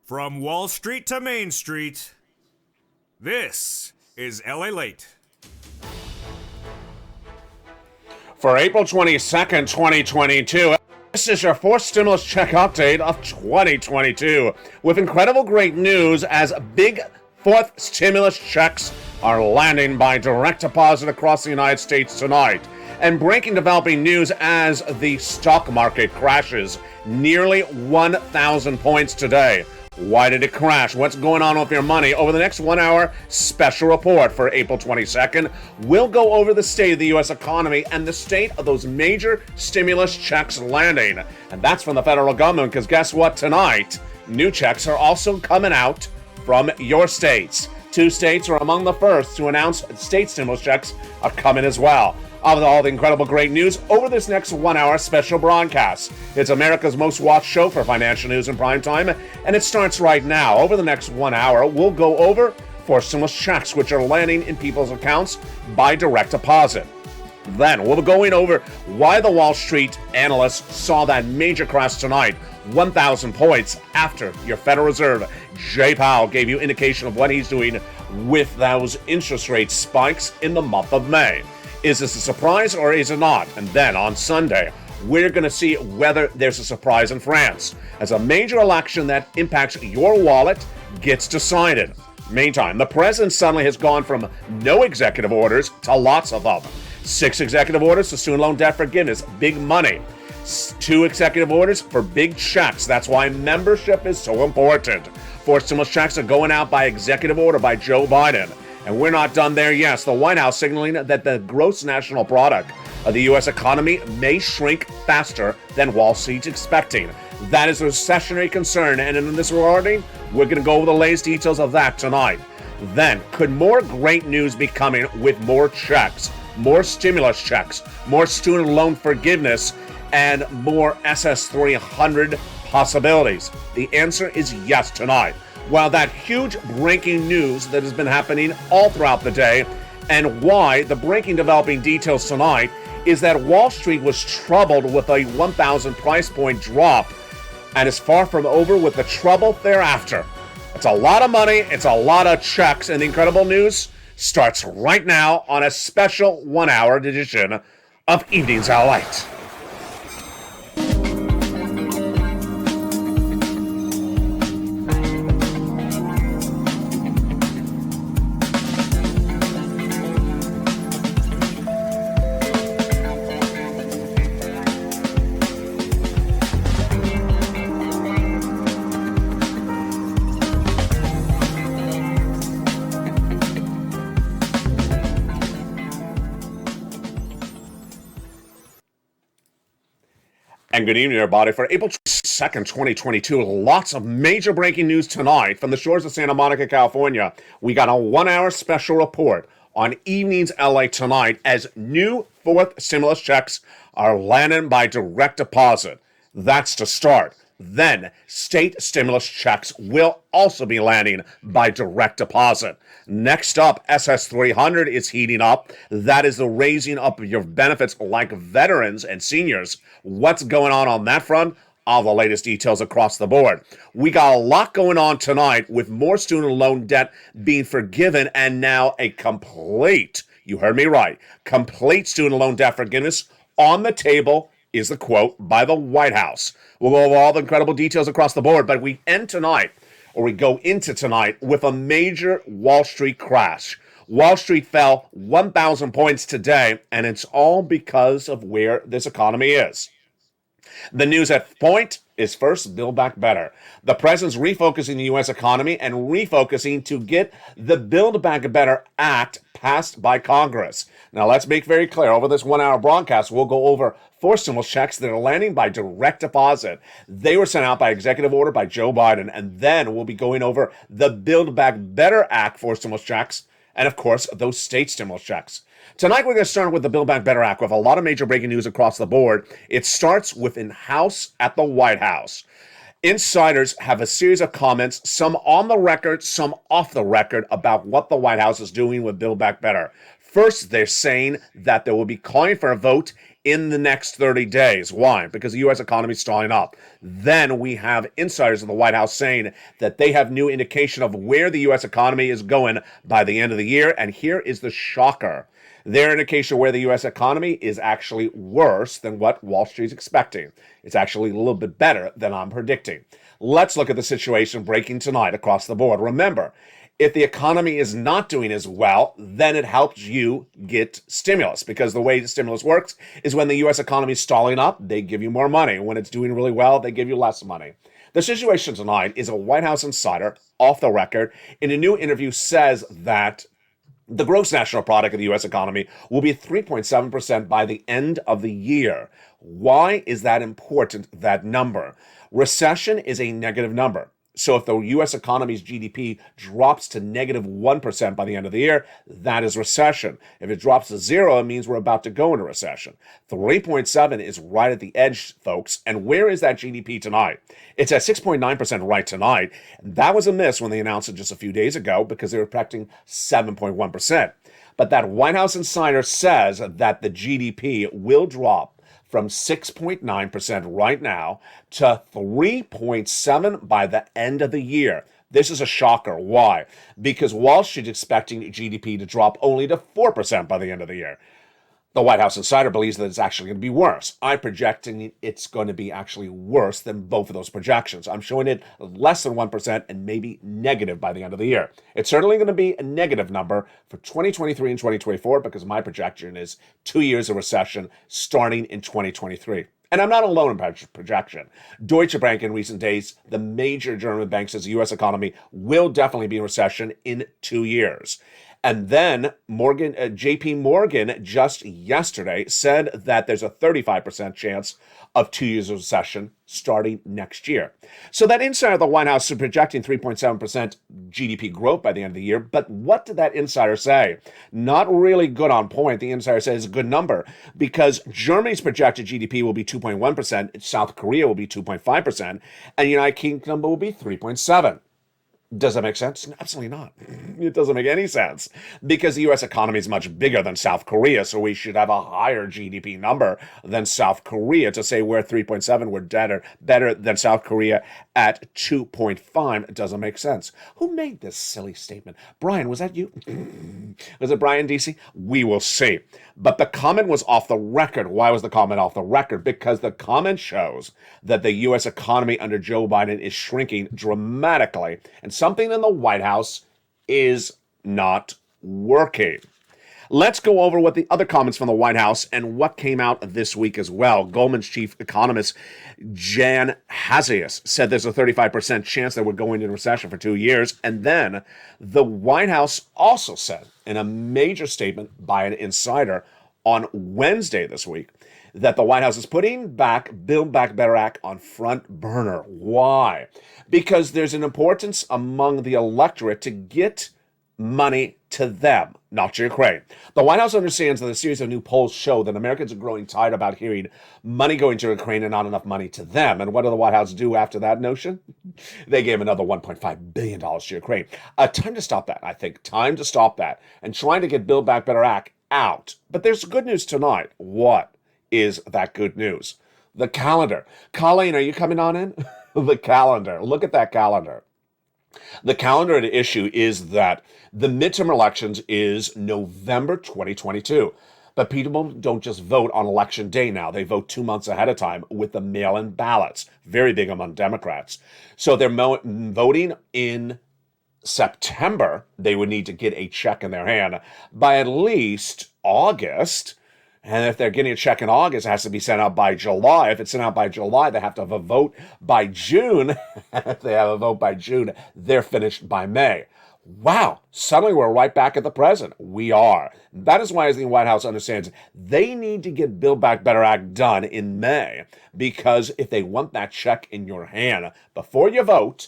From Wall Street to Main Street, this is Lalate. For April 22nd, 2022, this is your fourth stimulus check update of 2022 with incredible great news as big fourth stimulus checks are landing by direct deposit across the United States tonight. And breaking developing news as the stock market crashes nearly 1,000 points today. Why did it crash? What's going on with your money? Over the next 1 hour special report for April 22nd, we'll go over the state of the U.S. economy and the state of those major stimulus checks landing. And that's from the federal government, because guess what? Tonight, new checks are also coming out from your states. 2 states are among the first to announce state stimulus checks are coming as well. With all the incredible great news over this next 1 hour special broadcast. It's America's most watched show for financial news in prime time, and it starts right now. Over the next 1 hour, we'll go over 4 stimulus checks, which are landing in people's accounts by direct deposit. Then we'll be going over why the Wall Street analysts saw that major crash tonight, 1,000 points after your Federal Reserve, Jay Powell, gave you indication of what he's doing with those interest rate spikes in the month of May. Is this a surprise or is it not? And then on Sunday, we're going to see whether there's a surprise in France as a major election that impacts your wallet gets decided. Meantime, the president suddenly has gone from no executive orders to lots of them. 6 executive orders for student loan debt forgiveness, big money. 2 executive orders for big checks. That's why membership is so important. 4 stimulus checks are going out by executive order by Joe Biden. And we're not done there yet. The White House signaling that the gross national product of the U.S. economy may shrink faster than Wall Street's expecting. That is a recessionary concern, and in this regarding, we're going to go over the latest details of that tonight. Then, could more great news be coming with more checks, more stimulus checks, more student loan forgiveness, and more SS300 possibilities? The answer is yes tonight. While that huge breaking news that has been happening all throughout the day, and why the breaking developing details tonight is that Wall Street was troubled with a 1,000 price point drop and is far from over with the trouble thereafter. It's a lot of money, it's a lot of checks, and the incredible news starts right now on a special 1 hour edition of Evenings Out Light. And good evening, everybody. For April 2nd, 2022, lots of major breaking news tonight from the shores of Santa Monica, California. We got a 1 hour special report on Evenings LA tonight as new 4th stimulus checks are landing by direct deposit. That's to start. Then, state stimulus checks will also be landing by direct deposit. Next up, SS300 is heating up. That is the raising up of your benefits like veterans and seniors. What's going on that front? All the latest details across the board. We got a lot going on tonight with more student loan debt being forgiven and now a complete, you heard me right, complete student loan debt forgiveness on the table is the quote by the White House. We'll go over all the incredible details across the board, but we end tonight, or we go into tonight, with a major Wall Street crash. Wall Street fell 1,000 points today, and it's all because of where this economy is. The news at point is first, Build Back Better. The president's refocusing the U.S. economy and refocusing to get the Build Back Better Act passed by Congress. Now, let's make very clear, over this 1 hour broadcast, we'll go over 4 stimulus checks that are landing by direct deposit. They were sent out by executive order by Joe Biden, and then we'll be going over the Build Back Better Act 4 stimulus checks, and of course, those state stimulus checks. Tonight, we're going to start with the Build Back Better Act with a lot of major breaking news across the board. It starts with in-house at the White House. Insiders have a series of comments, some on the record, some off the record, about what the White House is doing with Build Back Better. First, they're saying that they will be calling for a vote in the next 30 days. Why? Because the U.S. economy is stalling up. Then we have insiders in the White House saying that they have new indication of where the U.S. economy is going by the end of the year. And here is the shocker. Their indication where the U.S. economy is actually worse than what Wall Street is expecting. It's actually a little bit better than I'm predicting. Let's look at the situation breaking tonight across the board. Remember, if the economy is not doing as well, then it helps you get stimulus, because the way the stimulus works is when the U.S. economy is stalling up, they give you more money. When it's doing really well, they give you less money. The situation tonight is a White House insider, off the record, in a new interview says that the gross national product of the U.S. economy will be 3.7% by the end of the year. Why is that important, that number? Recession is a negative number. So if the U.S. economy's GDP drops to negative 1% by the end of the year, that is recession. If it drops to 0, it means we're about to go into recession. 3.7 is right at the edge, folks. And where is that GDP tonight? It's at 6.9% right tonight. That was a miss when they announced it just a few days ago, because they were projecting 7.1%. But that White House insider says that the GDP will drop from 6.9% right now to 3.7% by the end of the year. This is a shocker. Why? Because Wall Street is expecting GDP to drop only to 4% by the end of the year. The White House insider believes that it's actually going to be worse. I'm projecting it's going to be actually worse than both of those projections. I'm showing it less than 1% and maybe negative by the end of the year. It's certainly going to be a negative number for 2023 and 2024, because my projection is 2 years of recession starting in 2023. And I'm not alone in projection. Deutsche Bank in recent days, the major German bank, says the U.S. economy will definitely be in recession in 2 years. And then JP Morgan just yesterday said that there's a 35% chance of 2 years of recession starting next year. So that insider of the White House is projecting 3.7% GDP growth by the end of the year. But what did that insider say? Not really good on point. The insider says it's a good number, because Germany's projected GDP will be 2.1%, South Korea will be 2.5%, and the United Kingdom will be 3.7%. Does that make sense? Absolutely not. It doesn't make any sense, because the U.S. economy is much bigger than South Korea, so we should have a higher GDP number than South Korea. To say we're 3.7, we're better than South Korea at 2.5 doesn't make sense. Who made this silly statement? Brian, was that you? Was it Brian DC? We will see. But the comment was off the record. Why was the comment off the record? Because the comment shows that the U.S. economy under Joe Biden is shrinking dramatically, and something in the White House is not working. Let's go over what the other comments from the White House and what came out this week as well. Goldman's chief economist, Jan Hazius, said there's a 35% chance that we're going into recession for 2 years. And then the White House also said in a major statement by an insider on Wednesday this week that the White House is putting back Build Back Better Act on front burner. Why? Because there's an importance among the electorate to get money to them, not to Ukraine. The White House understands that a series of new polls show that Americans are growing tired about hearing money going to Ukraine and not enough money to them. And what did the White House do after that notion? They gave another $1.5 billion to Ukraine. Time to stop that, I think. Time to stop that. And trying to get Build Back Better Act out. But there's good news tonight. What is that good news? The calendar. Colleen, are you coming on in? The calendar. Look at that calendar. The calendar at issue is that the midterm elections is November 2022. But people don't just vote on election day now. They vote 2 months ahead of time with the mail-in ballots. Very big among Democrats. So they're voting in September. They would need to get a check in their hand by at least August. And if they're getting a check in August, it has to be sent out by July. If it's sent out by July, they have to have a vote by June. If they have a vote by June, they're finished by May. Wow, suddenly we're right back at the present. We are. That is why, as the White House understands, they need to get Build Back Better Act done in May, because if they want that check in your hand before you vote,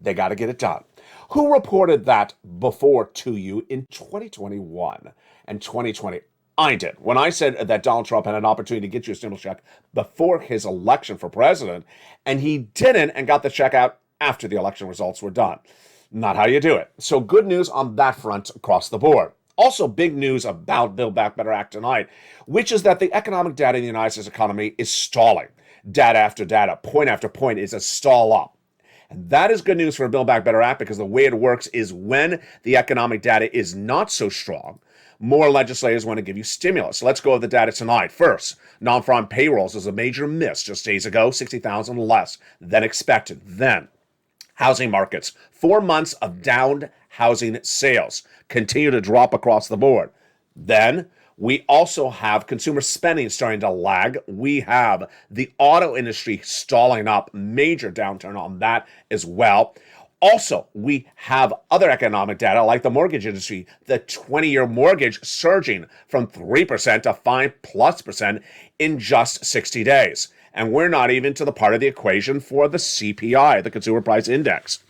they got to get it done. Who reported that before to you in 2021 and 2020? I did. When I said that Donald Trump had an opportunity to get you a stimulus check before his election for president, and he didn't, and got the check out after the election results were done. Not how you do it. So good news on that front across the board. Also, big news about Build Back Better Act tonight, which is that the economic data in the United States economy is stalling. Data after data, point after point is a stall up. And that is good news for a Build Back Better Act, because the way it works is when the economic data is not so strong, more legislators want to give you stimulus. Let's go over the data tonight. First, non-farm payrolls is a major miss just days ago, 60,000 less than expected. Then, housing markets, 4 months of downed housing sales continue to drop across the board. Then, we also have consumer spending starting to lag. We have the auto industry stalling up, major downturn on that as well. Also, we have other economic data like the mortgage industry, the 20-year mortgage surging from 3% to 5+% in just 60 days. And we're not even to the part of the equation for the CPI, the Consumer Price Index.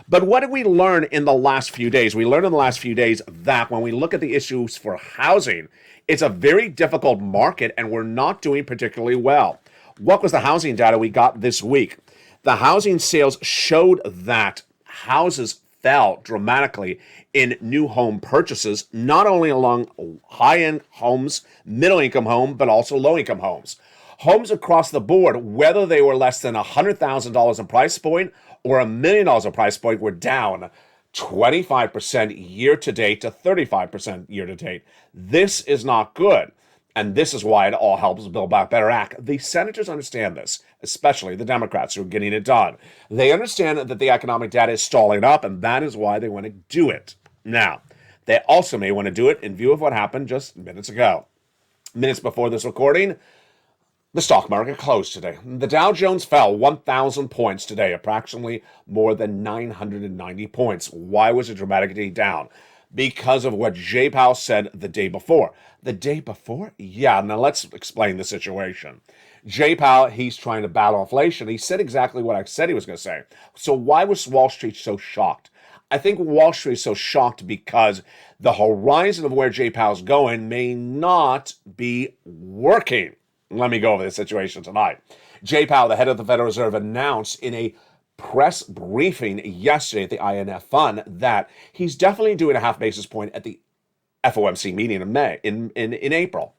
But what did we learn in the last few days? We learned in the last few days that when we look at the issues for housing, it's a very difficult market and we're not doing particularly well. What was the housing data we got this week? The housing sales showed that houses fell dramatically in new home purchases, not only along high-end homes, middle-income home, but also low-income homes. Homes across the board, whether they were less than $100,000 in price point or $1 million in price point, were down 25% year-to-date to 35% year-to-date. This is not good. And this is why it all helps Build Back Better Act. The senators understand this, especially the Democrats who are getting it done. They understand that the economic data is stalling up, and that is why they want to do it. Now, they also may want to do it in view of what happened just minutes ago. Minutes before this recording, the stock market closed today. The Dow Jones fell 1,000 points today, approximately more than 990 points. Why was it dramatically down? Because of what Jay Powell said the day before. The day before? Yeah, now let's explain the situation. Jay Powell, he's trying to battle inflation. He said exactly what I said he was going to say. So why was Wall Street so shocked? I think Wall Street is so shocked because the horizon of where Jay Powell's going may not be working. Let me go over the situation tonight. Jay Powell, the head of the Federal Reserve, announced in a press briefing yesterday at the INF Fund that he's definitely doing a half basis point at the FOMC meeting in May, in April.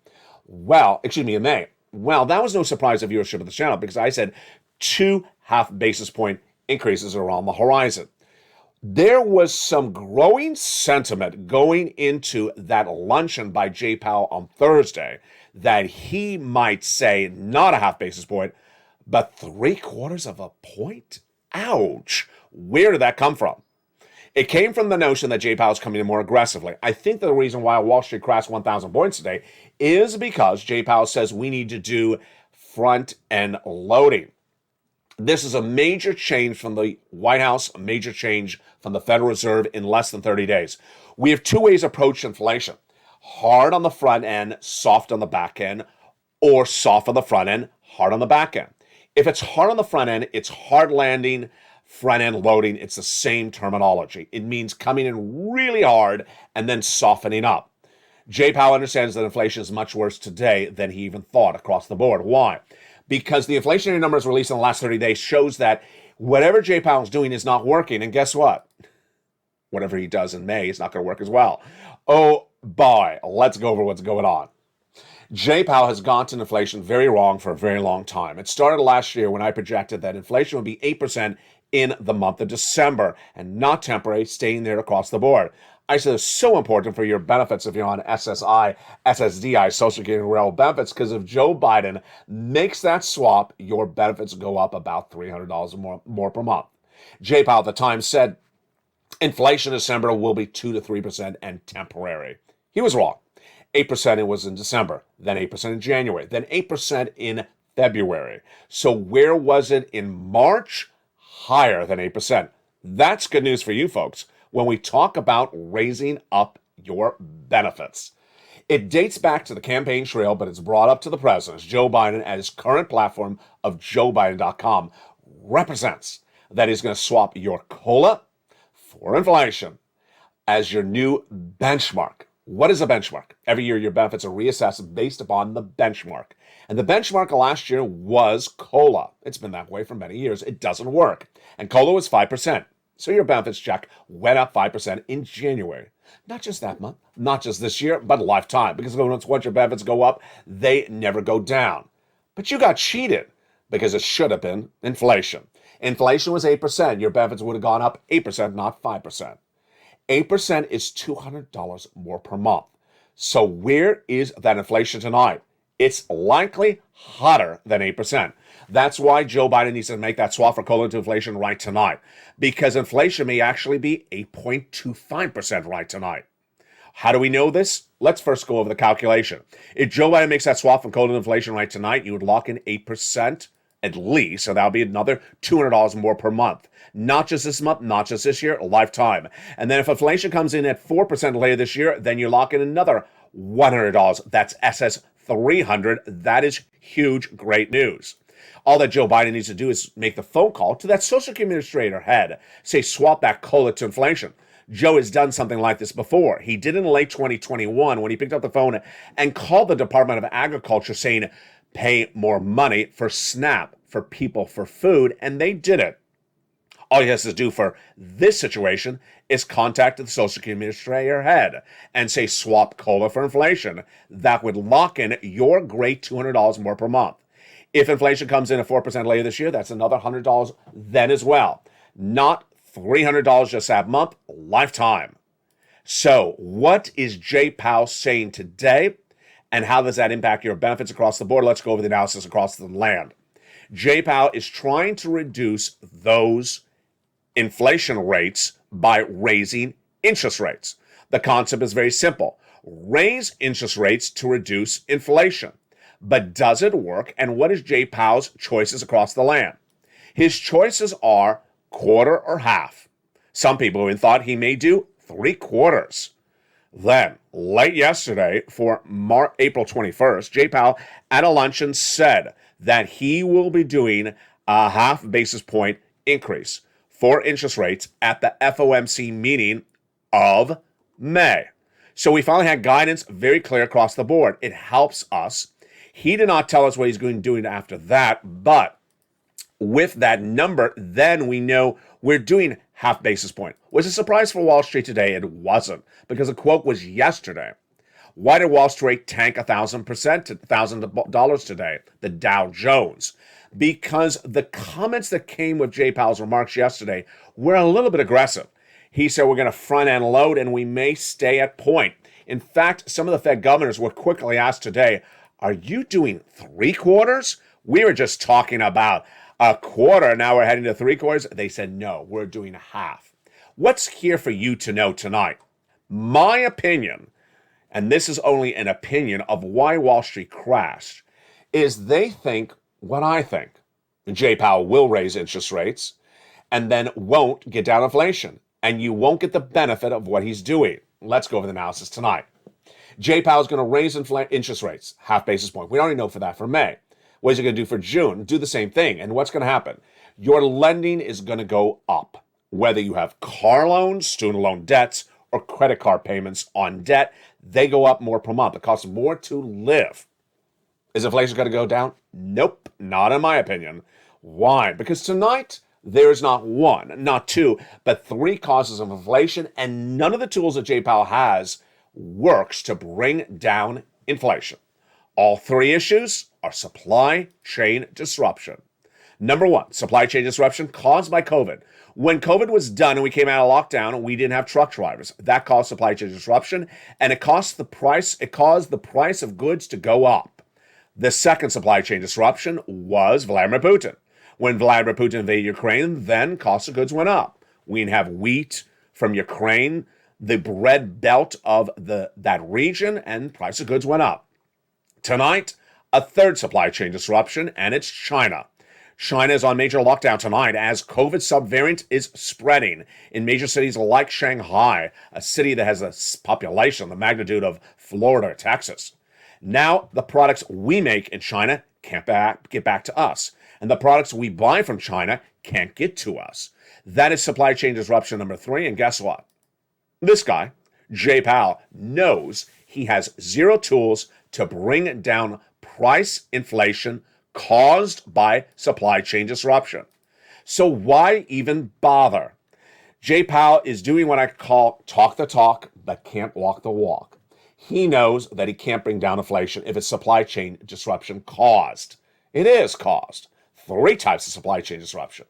In May. Well, that was no surprise to viewership of the channel because I said 2 half basis point increases are on the horizon. There was some growing sentiment going into that luncheon by Jay Powell on Thursday that he might say not a half basis point, but 3/4 of a point? Ouch. Where did that come from? It came from the notion that Jay Powell's coming in more aggressively. I think the reason why Wall Street crashed 1,000 points today is because Jay Powell says we need to do front-end loading. This is a major change from the White House, a major change from the Federal Reserve in less than 30 days. We have two ways to approach inflation. Hard on the front end, soft on the back end, or soft on the front end, hard on the back end. If it's hard on the front end, it's hard landing, front end loading. It's the same terminology. It means coming in really hard and then softening up. Jay Powell understands that inflation is much worse today than he even thought across the board. Why? Because the inflationary numbers released in the last 30 days shows that whatever Jay Powell's doing is not working. And guess what? Whatever he does in May is not going to work as well. Oh boy, let's go over what's going on. Jay Powell has gotten inflation very wrong for a very long time. It started last year when I projected that inflation would be 8% in the month of December and not temporary, staying there across the board. I said it's so important for your benefits if you're on SSI, SSDI, Social Security and Rail benefits, because if Joe Biden makes that swap, your benefits go up about $300 more per month. Jay Powell at the time said inflation in December will be 2 to 3% and temporary. He was wrong. 8% it was in December, then 8% in January, then 8% in February. So where was it in March? Higher than 8%. That's good news for you folks when we talk about raising up your benefits. It dates back to the campaign trail, but it's brought up to the president. Joe Biden, at his current platform of JoeBiden.com, represents that he's going to swap your COLA for inflation as your new benchmark. What is a benchmark? Every year your benefits are reassessed based upon the benchmark. And the benchmark last year was COLA. It's been that way for many years. It doesn't work. And COLA was 5%. So your benefits check went up 5% in January. Not just that month, not just this year, but lifetime. Because once your benefits go up, they never go down. But you got cheated because it should have been inflation. Inflation was 8%. Your benefits would have gone up 8%, not 5%. 8% is $200 more per month. So where is that inflation tonight? It's likely hotter than 8%. That's why Joe Biden needs to make that swap for cola into inflation right tonight, because inflation may actually be 8.25% right tonight. How do we know this? Let's first go over the calculation. If Joe Biden makes that swap from cola to inflation right tonight, you would lock in 8% at least, so that would be another $200 more per month. Not just this month, not just this year, a lifetime. And then if inflation comes in at 4% later this year, then you lock in another $100. That's SS 300. That is huge, great news. All that Joe Biden needs to do is make the phone call to that Social Security Administrator head. Say, swap that COLA to inflation. Joe has done something like this before. He did in late 2021 when he picked up the phone and called the Department of Agriculture saying, pay more money for SNAP, for people, for food, and they did it. All he has to do for this situation is contact the Social Security Administrator head and say, swap COLA for inflation. That would lock in your great $200 more per month. If inflation comes in at 4% later this year, that's another $100 then as well. Not $300 just that month, lifetime. So what is Jay Powell saying today, and how does that impact your benefits across the board? Let's go over the analysis across the land. Jay Powell is trying to reduce those inflation rates by raising interest rates. The concept is very simple. Raise interest rates to reduce inflation. But does it work? And what is Jay Powell's choices across the land? His choices are quarter or half. Some people even thought he may do 3/4. Then, late yesterday, for April 21st, Jay Powell at a luncheon said that he will be doing a half basis point increase for interest rates at the FOMC meeting of May. So we finally had guidance very clear across the board. It helps us. He did not tell us what he's going to do after that, but with that number, then we know we're doing half basis point. Was it a surprise for Wall Street today? It wasn't, because the quote was yesterday. Why did Wall Street tank 1,000% to $1,000 today? The Dow Jones. Because the comments that came with Jay Powell's remarks yesterday were a little bit aggressive. He said we're going to front end load and we may stay at point. In fact, some of the Fed governors were quickly asked today, are you doing 3/4? We were just talking about a quarter. Now we're heading to 3/4. They said, no, we're doing half. What's here for you to know tonight? My opinion, and this is only an opinion of why Wall Street crashed, is they think what I think. Jay Powell will raise interest rates and then won't get down inflation. And you won't get the benefit of what he's doing. Let's go over the analysis tonight. Jay Powell's going to raise interest rates, half basis point. We already know for that for May. What is he going to do for June? Do the same thing. And what's going to happen? Your lending is going to go up. Whether you have car loans, student loan debts, or credit card payments on debt, they go up more per month. It costs more to live. Is inflation going to go down? Nope, not in my opinion. Why? Because tonight, there is not one, not two, but 3 causes of inflation, and none of the tools that Jay Powell has works to bring down inflation. All 3 issues are supply chain disruption. Number 1, supply chain disruption caused by COVID. When COVID was done and we came out of lockdown, we didn't have truck drivers. That caused supply chain disruption, and it caused the price of goods to go up. The second supply chain disruption was Vladimir Putin. When Vladimir Putin invaded Ukraine, then cost of goods went up. We didn't have wheat from Ukraine, the bread belt of that region, and price of goods went up. Tonight, a third supply chain disruption, and it's China. China is on major lockdown tonight as COVID subvariant is spreading in major cities like Shanghai, a city that has a population the magnitude of Florida or Texas. Now, the products we make in China can't get back to us, and the products we buy from China can't get to us. That is supply chain disruption number 3, and guess what? This guy, Jay Powell, knows he has 0 tools to bring down price inflation caused by supply chain disruption. So why even bother? Jay Powell is doing what I call talk the talk, but can't walk the walk. He knows that he can't bring down inflation if it's supply chain disruption caused. It is caused. 3 types of supply chain disruption.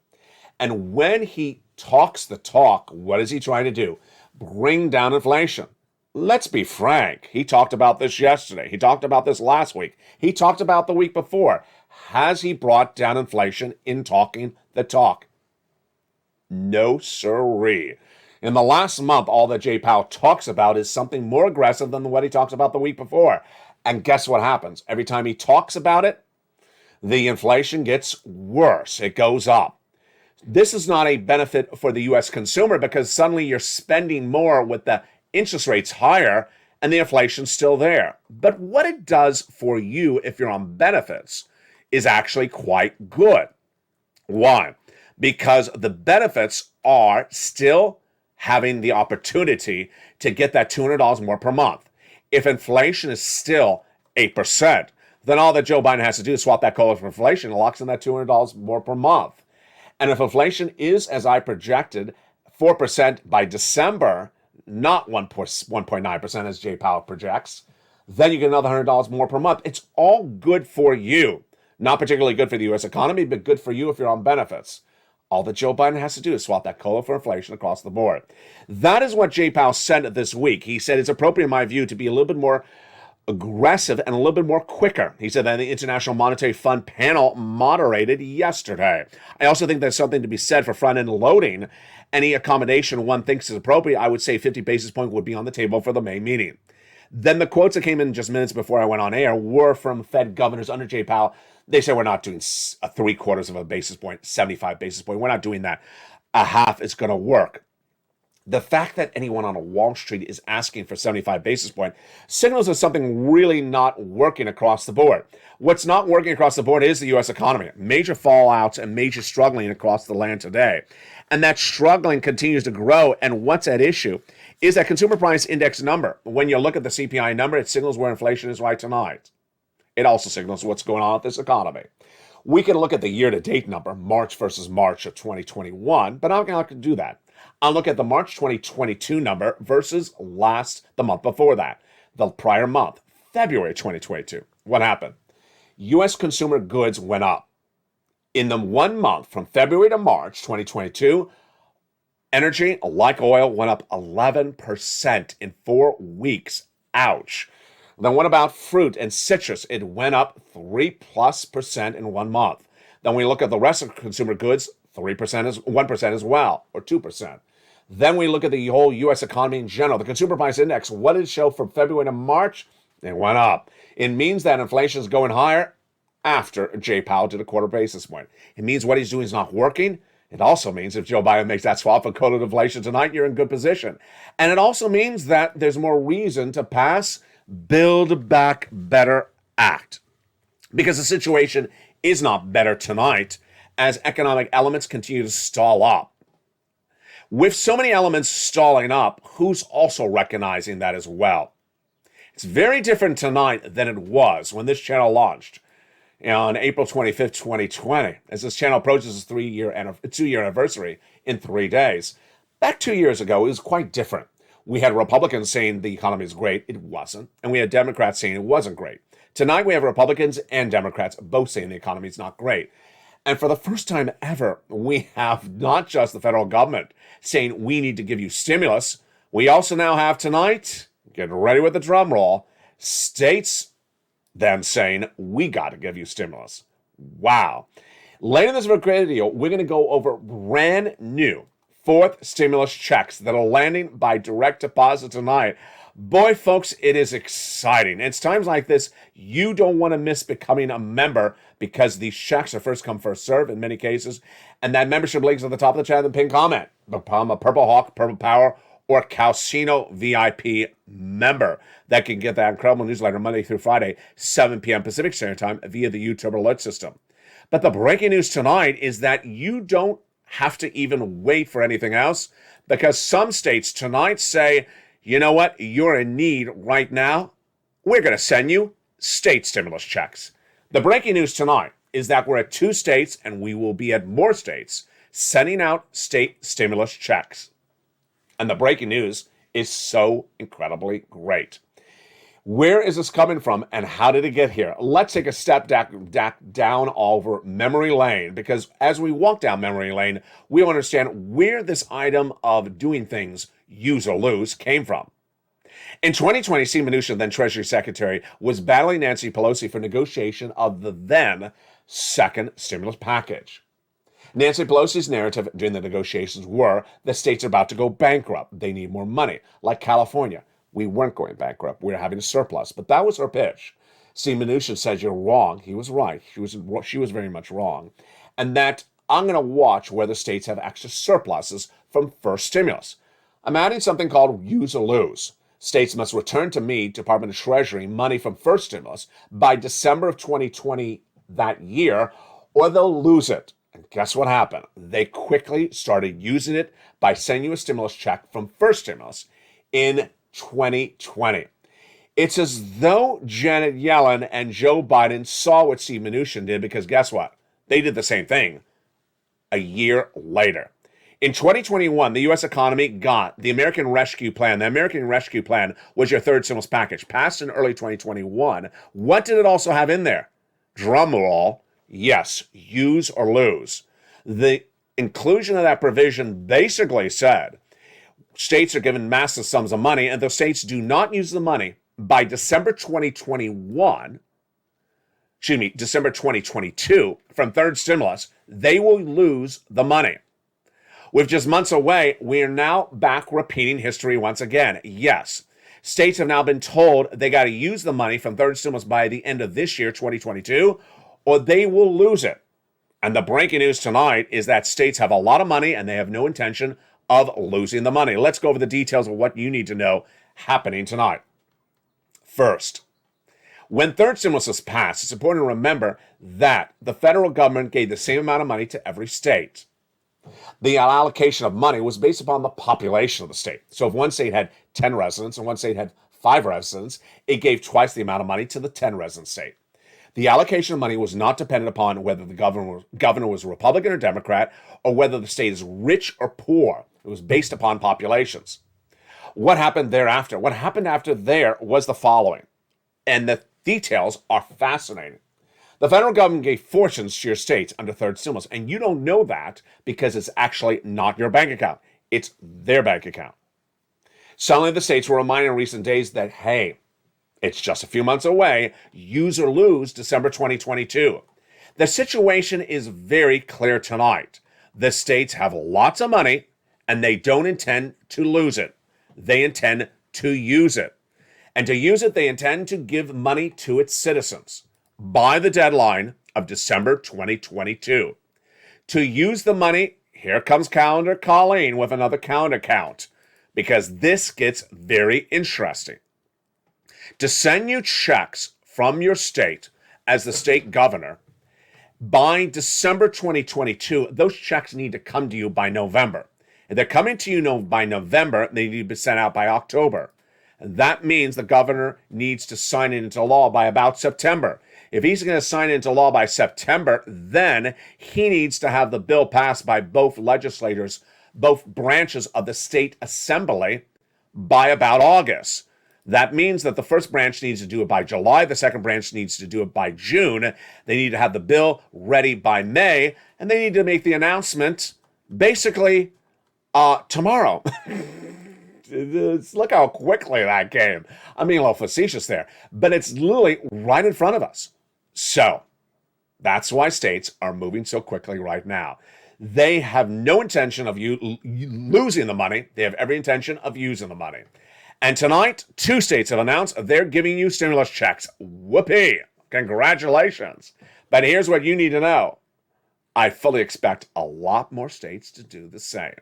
And when he talks the talk, what is he trying to do? Bring down inflation. Let's be frank. He talked about this yesterday. He talked about this last week. He talked about the week before. Has he brought down inflation in talking the talk? No sirree. In the last month, all that Jay Powell talks about is something more aggressive than what he talked about the week before. And guess what happens? Every time he talks about it, the inflation gets worse. It goes up. This is not a benefit for the U.S. consumer because suddenly you're spending more with the interest rates higher and the inflation's still there. But what it does for you if you're on benefits is actually quite good. Why? Because the benefits are still having the opportunity to get that $200 more per month. If inflation is still 8%, then all that Joe Biden has to do is swap that COLA for inflation and locks in that $200 more per month. And if inflation is, as I projected, 4% by December, not 1.9% as Jay Powell projects, then you get another $100 more per month. It's all good for you. Not particularly good for the U.S. economy, but good for you if you're on benefits. All that Joe Biden has to do is swap that COLA for inflation across the board. That is what Jay Powell said this week. He said it's appropriate, in my view, to be a little bit more aggressive and a little bit more quicker. He said that the International Monetary Fund panel moderated yesterday. I also think there's something to be said for front-end loading. Any accommodation one thinks is appropriate, I would say 50 basis points would be on the table for the May meeting. Then the quotes that came in just minutes before I went on air were from Fed governors under Jay Powell. They said we're not doing 3/4 of a basis point, 75 basis point. We're not doing that. A half is going to work. The fact that anyone on Wall Street is asking for 75 basis point signals there's something really not working across the board. What's not working across the board is the U.S. economy. Major fallouts and major struggling across the land today. And that struggling continues to grow. And what's at issue is that consumer price index number. When you look at the CPI number, it signals where inflation is right tonight. It also signals what's going on with this economy. We can look at the year-to-date number, March versus March of 2021, but I'm not going to do that. I'll look at the March 2022 number versus the month before that, the prior month, February 2022. What happened? U.S. consumer goods went up. In the 1 month from February to March 2022, energy, like oil, went up 11% in 4 weeks. Ouch. Then what about fruit and citrus? It went up 3+% in 1 month. Then we look at the rest of consumer goods, 1% as well, or 2%. Then we look at the whole U.S. economy in general. The consumer price index, what did it show from February to March? It went up. It means that inflation is going higher after Jay Powell did a 1/4 basis point. It means what he's doing is not working. It also means if Joe Biden makes that swap for code of inflation tonight, you're in good position. And it also means that there's more reason to pass Build Back Better Act. Because the situation is not better tonight as economic elements continue to stall up. With so many elements stalling up, who's also recognizing that as well? It's very different tonight than it was when this channel launched on April 25th, 2020, as this channel approaches its 2-year anniversary in 3 days. Back 2 years ago, it was quite different. We had Republicans saying the economy is great. It wasn't. And we had Democrats saying it wasn't great. Tonight, we have Republicans and Democrats both saying the economy is not great. And for the first time ever, we have not just the federal government saying we need to give you stimulus. We also now have tonight, get ready with the drum roll, states then saying we got to give you stimulus. Wow. Later in this video, we're going to go over brand new 4th stimulus checks that are landing by direct deposit tonight. Boy, folks, it is exciting. It's times like this you don't want to miss becoming a member because these checks are first come, first serve in many cases. And that membership link's at the top of the chat in the pinned comment. Become a Purple Hawk, Purple Power, or Calcino VIP member that can get that incredible newsletter Monday through Friday, 7 p.m. Pacific Standard Time via the YouTube alert system. But the breaking news tonight is that you don't have to even wait for anything else because some states tonight say, you know what, you're in need right now. We're going to send you state stimulus checks. The breaking news tonight is that we're at 2 states and we will be at more states sending out state stimulus checks. And the breaking news is so incredibly great. Where is this coming from and how did it get here? Let's take a step down over memory lane, because as we walk down memory lane, we'll understand where this item of doing things, use or lose, came from. In 2020, Steve Mnuchin, then Treasury Secretary, was battling Nancy Pelosi for negotiation of the then second stimulus package. Nancy Pelosi's narrative during the negotiations were the states are about to go bankrupt. They need more money, like California. We weren't going bankrupt. We were having a surplus. But that was her pitch. Steve Mnuchin says you're wrong. He was right. She was very much wrong. And that I'm going to watch where the states have extra surpluses from first stimulus. I'm adding something called use or lose. States must return to me, Department of Treasury, money from first stimulus by December of 2020 that year, or they'll lose it. And guess what happened? They quickly started using it by sending you a stimulus check from first stimulus in 2020. It's as though Janet Yellen and Joe Biden saw what Steve Mnuchin did, because guess what? They did the same thing a year later. In 2021, the U.S. economy got the American Rescue Plan. The American Rescue Plan was your third stimulus package, passed in early 2021. What did it also have in there? Drum roll, yes, use or lose. The inclusion of that provision basically said states are given massive sums of money, and the states do not use the money by December 2022 from third stimulus, they will lose the money. With just months away, we are now back repeating history once again. Yes, states have now been told they got to use the money from third stimulus by the end of this year, 2022, or they will lose it. And the breaking news tonight is that states have a lot of money and they have no intention of losing the money. Let's go over the details of what you need to know happening tonight. First, when third stimulus is passed, it's important to remember that the federal government gave the same amount of money to every state. The allocation of money was based upon the population of the state. So if one state had 10 residents and one state had 5 residents, it gave twice the amount of money to the 10 resident state. The allocation of money was not dependent upon whether the governor was a Republican or Democrat, or whether the state is rich or poor. It was based upon populations. What happened thereafter? What happened after there was the following, and the details are fascinating. The federal government gave fortunes to your states under third stimulus, and you don't know that because it's actually not your bank account. It's their bank account. Suddenly, the states were reminded in recent days that, hey, it's just a few months away, use or lose December 2022. The situation is very clear tonight. The states have lots of money, and they don't intend to lose it. They intend to use it. And to use it, they intend to give money to its citizens by the deadline of December 2022. To use the money, here comes Calendar Colleen with another calendar count, because this gets very interesting. To send you checks from your state as the state governor by December 2022, those checks need to come to you by November. If they're coming to you by November, they need to be sent out by October. And that means the governor needs to sign it into law by about September. If he's going to sign it into law by September, then he needs to have the bill passed by both legislators, both branches of the state assembly by about August. That means that the first branch needs to do it by July, the second branch needs to do it by June. They need to have the bill ready by May, and they need to make the announcement basically tomorrow. Look how quickly that came. I'm being a little facetious there, but it's literally right in front of us. So that's why states are moving so quickly right now. They have no intention of you losing the money. They have every intention of using the money. And tonight, 2 states have announced they're giving you stimulus checks. Whoopee! Congratulations. But here's what you need to know. I fully expect a lot more states to do the same.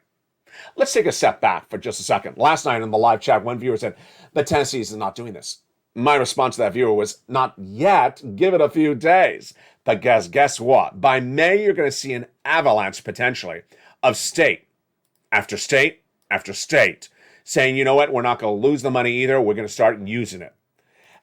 Let's take a step back for just a second. Last night in the live chat, one viewer said, but Tennessee is not doing this. My response to that viewer was, not yet, give it a few days. But guess what? By May, you're going to see an avalanche, potentially, of state after state after state saying, you know what, we're not going to lose the money either. We're going to start using it.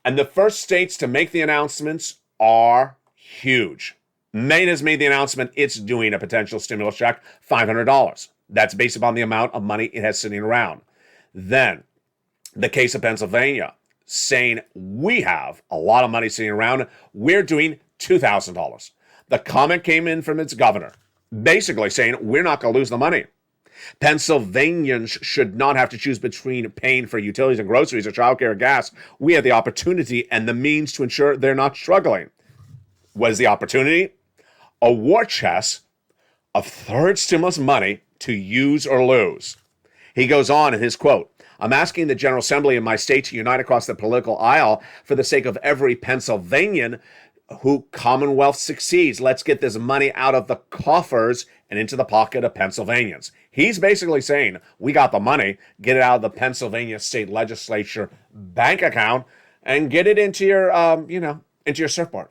And the first states to make the announcements are huge. Maine has made the announcement it's doing a potential stimulus check, $500. That's based upon the amount of money it has sitting around. Then, the case of Pennsylvania, saying we have a lot of money sitting around. We're doing $2,000. The comment came in from its governor, basically saying we're not going to lose the money. Pennsylvanians should not have to choose between paying for utilities and groceries or childcare or gas. We have the opportunity and the means to ensure they're not struggling. What is the opportunity? A war chest of third stimulus money to use or lose. He goes on in his quote, I'm asking the General Assembly in my state to unite across the political aisle for the sake of every Pennsylvanian who Commonwealth succeeds. Let's get this money out of the coffers and into the pocket of Pennsylvanians. He's basically saying, we got the money, get it out of the Pennsylvania state legislature bank account and get it into your, into your surfboard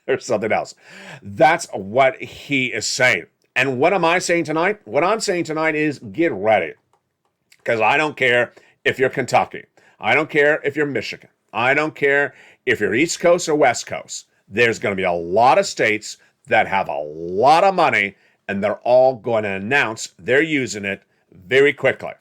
or something else. That's what he is saying. And what am I saying tonight? What I'm saying tonight is get ready. Because I don't care if you're Kentucky. I don't care if you're Michigan. I don't care if you're East Coast or West Coast. There's going to be a lot of states that have a lot of money, and they're all going to announce they're using it very quickly.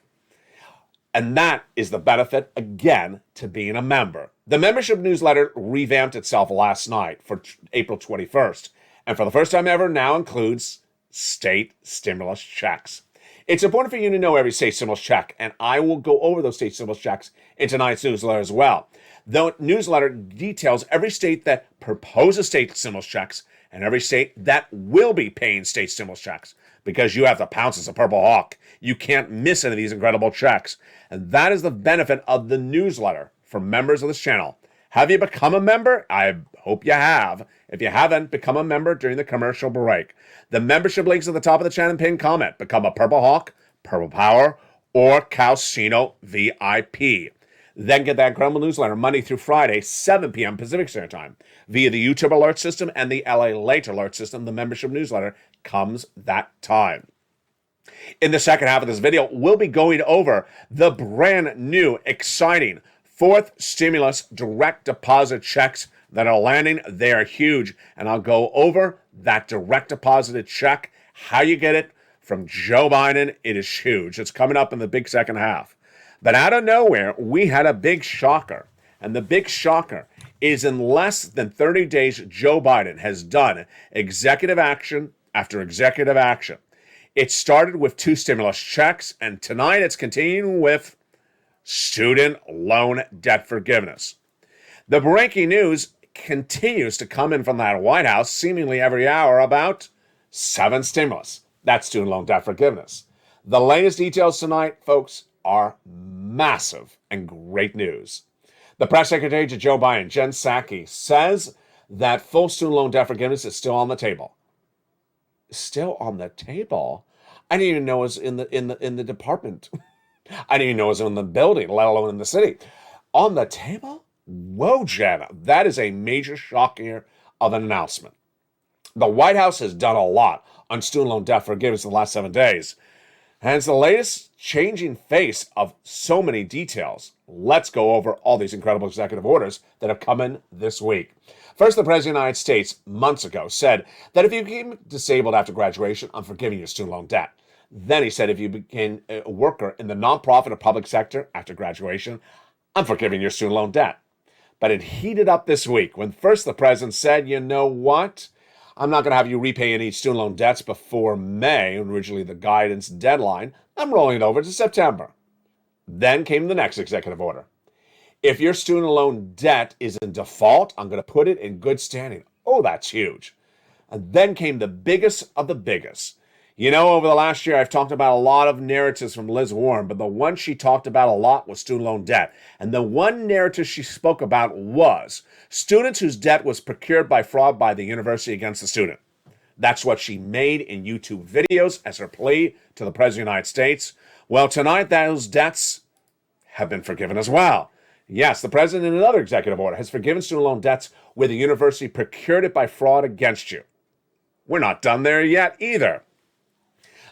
And that is the benefit, again, to being a member. The membership newsletter revamped itself last night for April 21st, and for the first time ever now includes state stimulus checks. It's important for you to know every state stimulus check, and I will go over those state stimulus checks in tonight's newsletter as well. The newsletter details every state that proposes state stimulus checks and every state that will be paying state stimulus checks, because you have to pounce as a purple hawk. You can't miss any of these incredible checks. And that is the benefit of the newsletter for members of this channel. Have you become a member? I hope you have. If you haven't, become a member during the commercial break. The membership links at the top of the channel and pinned comment. Become a Purple Hawk, Purple Power, or Calcino VIP. Then get that incredible newsletter Monday through Friday, 7 p.m. Pacific Standard Time. Via the YouTube alert system and the Lalate alert system, the membership newsletter comes that time. In the second half of this video, we'll be going over the brand new, exciting fourth stimulus direct deposit checks that are landing. They are huge. And I'll go over that direct deposited check, how you get it from Joe Biden. It is huge. It's coming up in the big second half. But out of nowhere, we had a big shocker. And the big shocker is in less than 30 days, Joe Biden has done executive action after executive action. It started with 2 stimulus checks, and tonight it's continuing with student loan debt forgiveness. The breaking news continues to come in from that White House seemingly every hour about 7 stimulus. That's student loan debt forgiveness. The latest details tonight, folks, are massive and great news. The press secretary to Joe Biden, Jen Psaki, says that full student loan debt forgiveness is still on the table. Still on the table? I didn't even know it was in the department. I didn't even know it was in the building, let alone in the city. On the table? Whoa, Jen, that is a major shock here of an announcement. The White House has done a lot on student loan debt forgiveness in the last 7 days. And it's the latest changing face of so many details. Let's go over all these incredible executive orders that have come in this week. First, the President of the United States months ago said that if you became disabled after graduation, I'm forgiving your student loan debt. Then he said if you became a worker in the nonprofit or public sector after graduation, I'm forgiving your student loan debt. But it heated up this week when first the president said, you know what? I'm not going to have you repay any student loan debts before May, originally the guidance deadline. I'm rolling it over to September. Then came the next executive order. If your student loan debt is in default, I'm going to put it in good standing. Oh, that's huge. And then came the biggest of the biggest. You know, over the last year, I've talked about a lot of narratives from Liz Warren, but the one she talked about a lot was student loan debt. And the one narrative she spoke about was students whose debt was procured by fraud by the university against the student. That's what she made in YouTube videos as her plea to the President of the United States. Well, tonight, those debts have been forgiven as well. Yes, the President, in another executive order, has forgiven student loan debts where the university procured it by fraud against you. We're not done there yet either.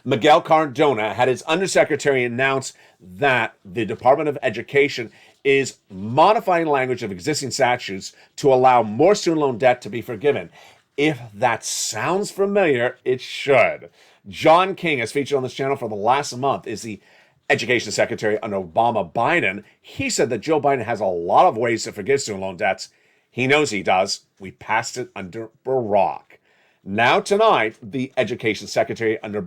Miguel Cardona had his undersecretary announce that the Department of Education is modifying language of existing statutes to allow more student loan debt to be forgiven. If that sounds familiar, it should. John King, as featured on this channel for the last month, is the education secretary under Obama Biden. He said that Joe Biden has a lot of ways to forgive student loan debts. He knows he does. We passed it under Barack. Now tonight, the education secretary under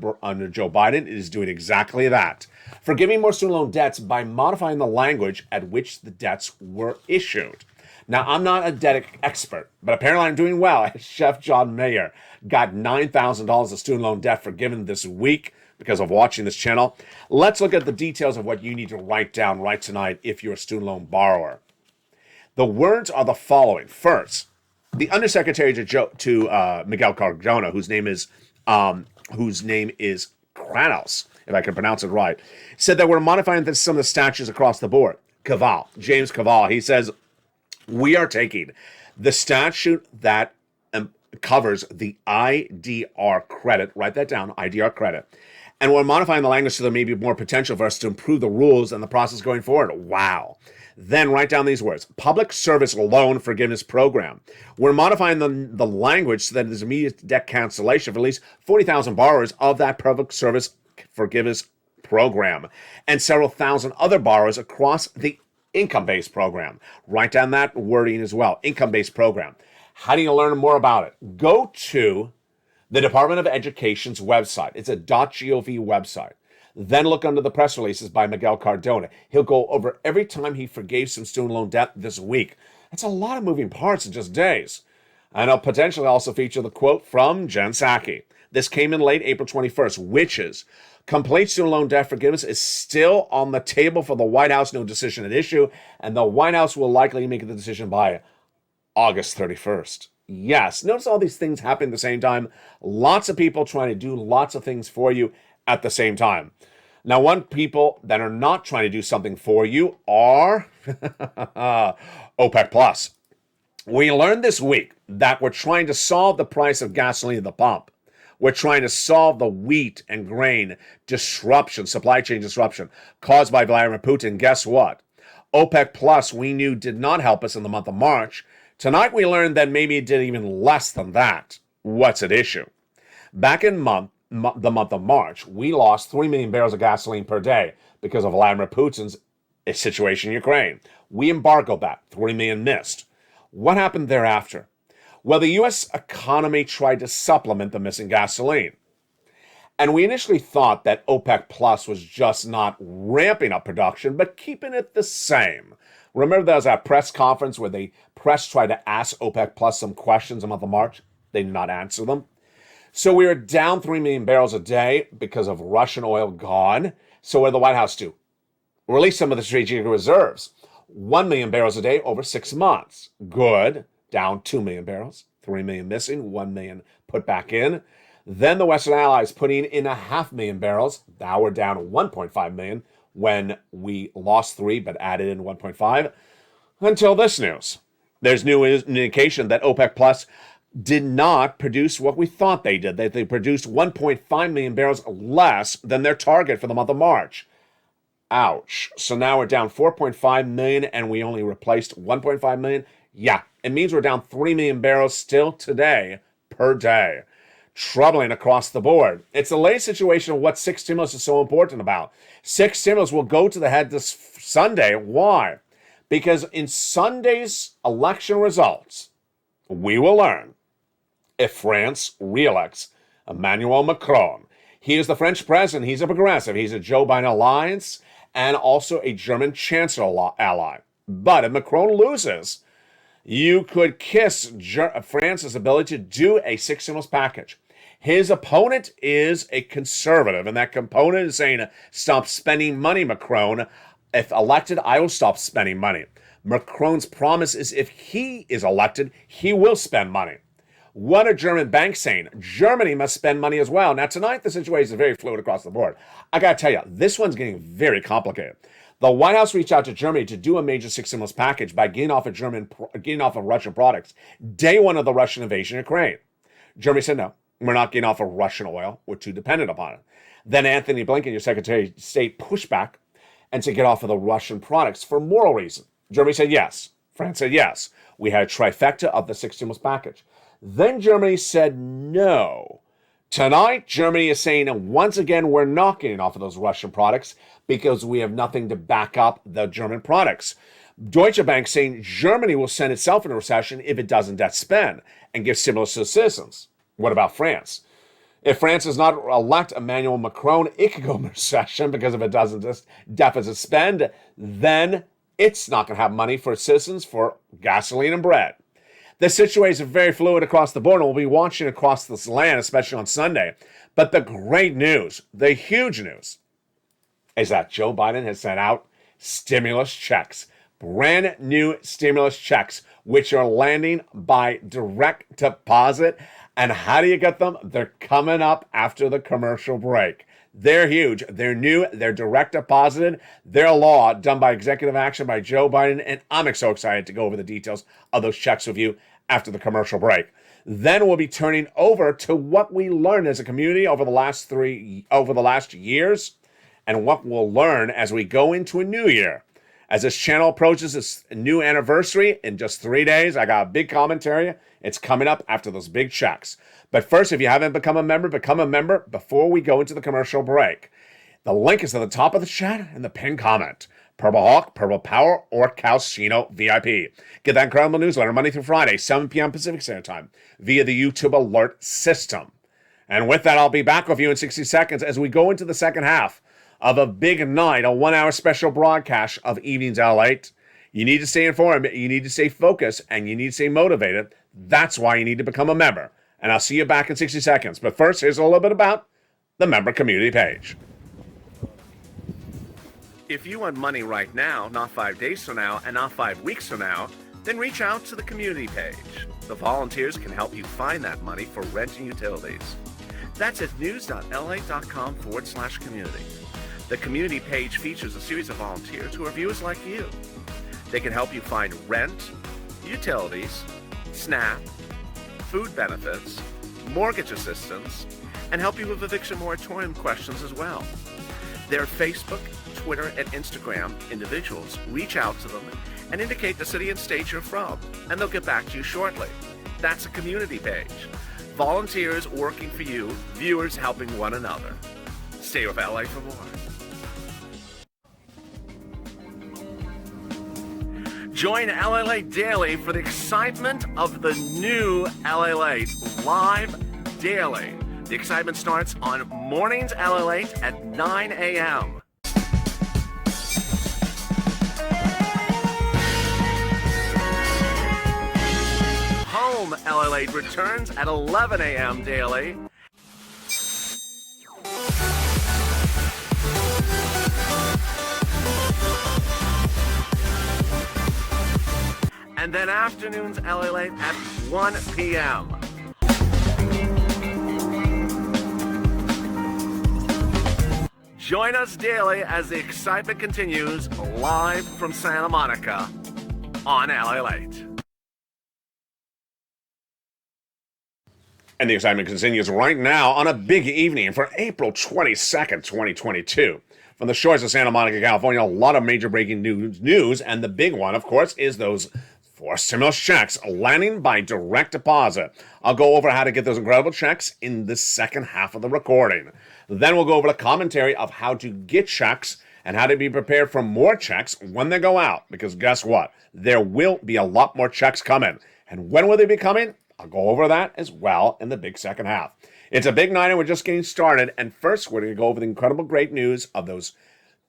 Joe Biden is doing exactly that, forgiving more student loan debts by modifying the language at which the debts were issued. Now, I'm not a debt expert, but apparently I'm doing well. Chef John Mayer got $9,000 of student loan debt forgiven this week because of watching this channel. Let's look at the details of what you need to write down right tonight if you're a student loan borrower. The words are the following. First, the Undersecretary to Miguel Cardona, whose name is Kranos, if I can pronounce it right, said that we're modifying some of the statutes across the board. James Cavall, he says, we are taking the statute that covers the IDR credit, write that down, IDR credit, and we're modifying the language so there may be more potential for us to improve the rules and the process going forward. Wow. Then write down these words. Public Service Loan Forgiveness Program. We're modifying the language so that there's immediate debt cancellation for at least 40,000 borrowers of that Public Service Forgiveness Program and several thousand other borrowers across the income-based program. Write down that wording as well. Income-based program. How do you learn more about it? Go to the Department of Education's website. It's a .gov website. Then look under the press releases by Miguel Cardona. He'll go over every time he forgave some student loan debt this week. That's a lot of moving parts in just days. And I'll potentially also feature the quote from Jen Psaki. This came in late April 21st, which is, complete student loan debt forgiveness is still on the table for the White House, no decision at issue, and the White House will likely make the decision by August 31st. Yes, notice all these things happening at the same time. Lots of people trying to do lots of things for you at the same time. Now, one people that are not trying to do something for you are OPEC Plus. We learned this week that we're trying to solve the price of gasoline at the pump. We're trying to solve the wheat and grain disruption, supply chain disruption caused by Vladimir Putin. Guess what? OPEC Plus, we knew, did not help us in the month of March. Tonight, we learned that maybe it did even less than that. What's at issue? Back in the month of March, we lost 3 million barrels of gasoline per day because of Vladimir Putin's situation in Ukraine. We embargoed that. 3 million missed. What happened thereafter? Well, the U.S. economy tried to supplement the missing gasoline. And we initially thought that OPEC Plus was just not ramping up production, but keeping it the same. Remember there was that press conference where the press tried to ask OPEC Plus some questions in the month of March? They did not answer them. So we were down 3 million barrels a day because of Russian oil gone. So what did the White House do? Release some of the strategic reserves. 1 million barrels a day over 6 months. Good. Down 2 million barrels. 3 million missing. 1 million put back in. Then the Western Allies putting in 500,000 barrels. Now we're down 1.5 million when we lost 3 but added in 1.5. Until this news. There's new indication that OPEC Plus did not produce what we thought they did. They produced 1.5 million barrels less than their target for the month of March. Ouch. So now we're down 4.5 million and we only replaced 1.5 million. Yeah, it means we're down 3 million barrels still today per day. Troubling across the board. It's the latest situation of what 6 stimulus is so important about. 6 stimulus will go to the head this Sunday. Why? Because in Sunday's election results, we will learn if France re-elects Emmanuel Macron. He is the French president. He's a progressive. He's a Joe Biden alliance and also a German chancellor ally. But if Macron loses, you could kiss France's ability to do a 6 stimulus package. His opponent is a conservative, and that component is saying, stop spending money, Macron. If elected, I will stop spending money. Macron's promise is if he is elected, he will spend money. What are German banks saying? Germany must spend money as well. Now, tonight, the situation is very fluid across the board. I got to tell you, this one's getting very complicated. The White House reached out to Germany to do a major 6 stimulus package by getting off of Russian products day one of the Russian invasion of Ukraine. Germany said, no, we're not getting off of Russian oil. We're too dependent upon it. Then Anthony Blinken, your Secretary of State, pushed back and said get off of the Russian products for moral reason. Germany said yes. France said yes. We had a trifecta of the 6 stimulus package. Then Germany said no Tonight, Germany is saying once again we're not getting off of those Russian products because we have nothing to back up the German products. Deutsche Bank saying Germany will send itself into recession if it doesn't debt spend and give stimulus to the citizens. What about France? If France does not elect Emmanuel Macron, it could go into recession because if it doesn't just deficit spend, then it's not going to have money for its citizens for gasoline and bread. The situation is very fluid across the board, and we'll be watching across this land, especially on Sunday. But the great news, the huge news, is that Joe Biden has sent out stimulus checks, brand new stimulus checks, which are landing by direct deposit. And how do you get them? They're coming up after the commercial break. They're huge. They're new. They're direct deposited. They're law done by executive action by Joe Biden. And I'm so excited to go over the details of those checks with you after the commercial break. Then we'll be turning over to what we learned as a community over the last years and what we'll learn as we go into a new year. As this channel approaches its new anniversary in just 3 days, I got a big commentary. It's coming up after those big checks. But first, if you haven't become a member before we go into the commercial break. The link is at the top of the chat and the pinned comment. Purple Hawk, Purple Power, or Calcino VIP. Get that incredible newsletter Monday through Friday, 7 p.m. Pacific Standard Time, via the YouTube alert system. And with that, I'll be back with you in 60 seconds as we go into the second half of a big night, a 1-hour special broadcast of Evenings Lalate. You need to stay informed, you need to stay focused, and you need to stay motivated. That's why you need to become a member. And I'll see you back in 60 seconds. But first, here's a little bit about the member community page. If you want money right now, not 5 days from now, and not 5 weeks from now, then reach out to the community page. The volunteers can help you find that money for rent and utilities. That's at news.la.com/community. The community page features a series of volunteers who are viewers like you. They can help you find rent, utilities, SNAP, food benefits, mortgage assistance, and help you with eviction moratorium questions as well. Their Facebook, Twitter, and Instagram individuals reach out to them and indicate the city and state you're from, and they'll get back to you shortly. That's a community page. Volunteers working for you, viewers helping one another. Stay with LA for more. Join LA Late Daily for the excitement of the new LA Late live daily. The excitement starts on mornings LA Late at 9 a.m. Home LA Late returns at 11 a.m. daily. And then afternoons LA Late at 1 p.m. Join us daily as the excitement continues live from Santa Monica on LA Late. And the excitement continues right now on a big evening for April 22nd, 2022. From the shores of Santa Monica, California, a lot of major breaking news, and the big one, of course, is those 4 stimulus checks landing by direct deposit. I'll go over how to get those incredible checks in the second half of the recording. Then we'll go over the commentary of how to get checks and how to be prepared for more checks when they go out. Because guess what? There will be a lot more checks coming. And when will they be coming? I'll go over that as well in the big second half. It's a big night and we're just getting started. And first, we're going to go over the incredible great news of those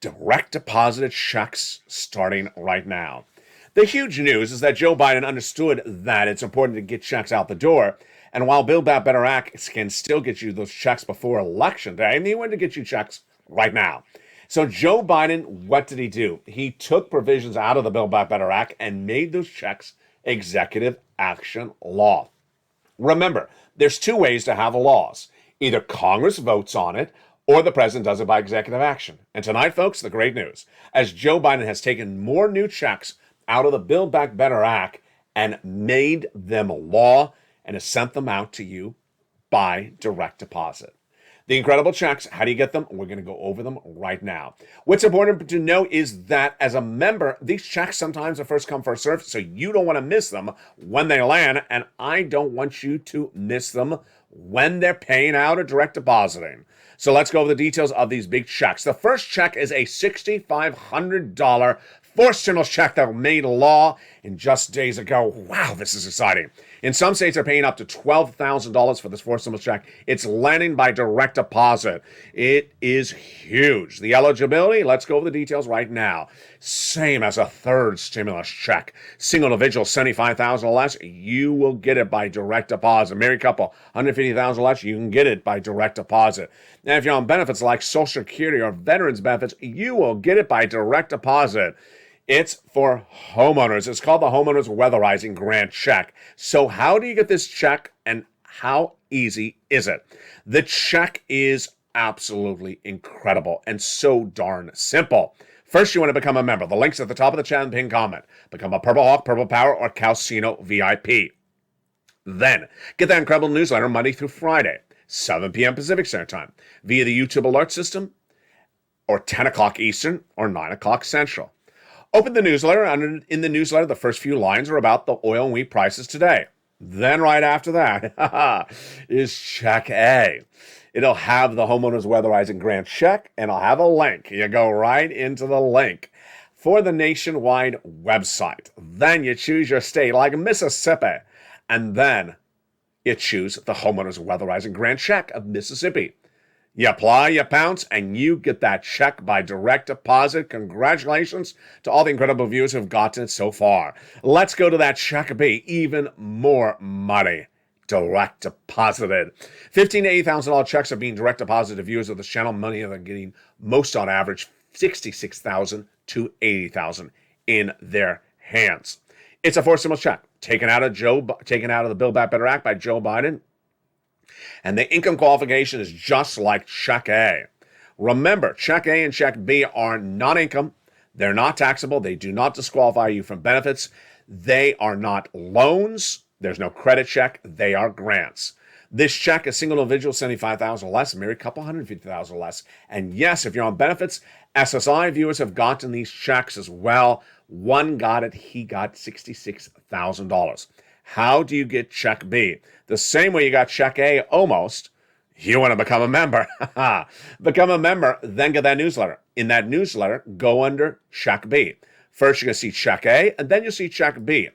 direct deposited checks starting right now. The huge news is that Joe Biden understood that it's important to get checks out the door. And while Build Back Better Act can still get you those checks before Election Day, and he wanted to get you checks right now. So Joe Biden, what did he do? He took provisions out of the Build Back Better Act and made those checks executive action law. Remember, there's 2 ways to have laws. Either Congress votes on it, or the president does it by executive action. And tonight, folks, the great news. As Joe Biden has taken more new checks out of the Build Back Better Act and made them law and has sent them out to you by direct deposit. The incredible checks, how do you get them? We're going to go over them right now. What's important to know is that as a member, these checks sometimes are first come, first served, so you don't want to miss them when they land, and I don't want you to miss them when they're paying out or direct depositing. So let's go over the details of these big checks. The first check is a $6,500 forced stimulus check that made law in just days ago. Wow, this is exciting. In some states, they're paying up to $12,000 for this forced stimulus check. It's landing by direct deposit. It is huge. The eligibility, let's go over the details right now. Same as a third stimulus check. Single individual, $75,000 or less, you will get it by direct deposit. Married couple, $150,000 or less, you can get it by direct deposit. Now, if you're on benefits like Social Security or veterans benefits, you will get it by direct deposit. It's for homeowners. It's called the Homeowners Weatherizing Grant Check. So how do you get this check and how easy is it? The check is absolutely incredible and so darn simple. First, you want to become a member. The link's at the top of the chat and pinned comment. Become a Purple Hawk, Purple Power, or Calcino VIP. Then, get that incredible newsletter Monday through Friday, 7 p.m. Pacific Standard Time, via the YouTube alert system, or 10 o'clock Eastern, or 9 o'clock Central. Open the newsletter, and in the newsletter, the first few lines are about the oil and wheat prices today. Then right after that is Check A. It'll have the Homeowners Weatherizing Grant Check, and I'll have a link. You go right into the link for the nationwide website. Then you choose your state, like Mississippi, and then you choose the Homeowners Weatherizing Grant Check of Mississippi. You apply, you pounce, and you get that check by direct deposit. Congratulations to all the incredible viewers who have gotten it so far. Let's go to that Check B. Even more money direct deposited. $15,000 to $80,000 checks are being direct deposited to viewers of this channel. Money they're getting most on average, $66,000 to $80,000 in their hands. It's a forced stimulus check taken out of the Build Back Better Act by Joe Biden. And the income qualification is just like Check A. Remember, Check A and Check B are non-income. They're not taxable. They do not disqualify you from benefits. They are not loans. There's no credit check. They are grants. This check is single individual, $75,000 or less, married couple, $150,000 or less. And yes, if you're on benefits, SSI viewers have gotten these checks as well. One got it. He got $66,000. How do you get Check B? The same way you got Check A, almost. You want to become a member. Become a member, then get that newsletter. In that newsletter, go under Check B. First, you're going to see Check A, and then you'll see Check B.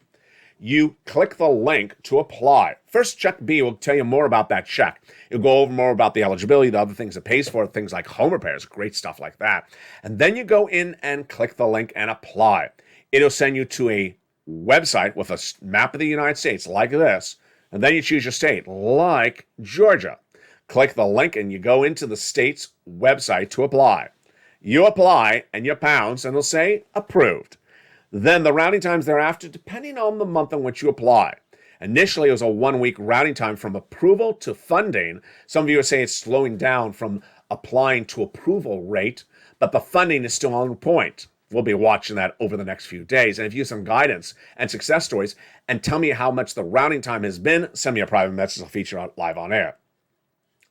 You click the link to apply. First, Check B will tell you more about that check. It'll go over more about the eligibility, the other things it pays for, things like home repairs, great stuff like that. And then you go in and click the link and apply. It'll send you to a website with a map of the United States like this, and then you choose your state, like Georgia. Click the link and you go into the state's website to apply. You apply and you pounce and it'll say approved. Then the routing times thereafter, depending on the month in which you apply. Initially, it was a 1-week routing time from approval to funding. Some viewers say it's slowing down from applying to approval rate, but the funding is still on point. We'll be watching that over the next few days. And if you have some guidance and success stories and tell me how much the routing time has been, send me a private message. I'll feature it live on air.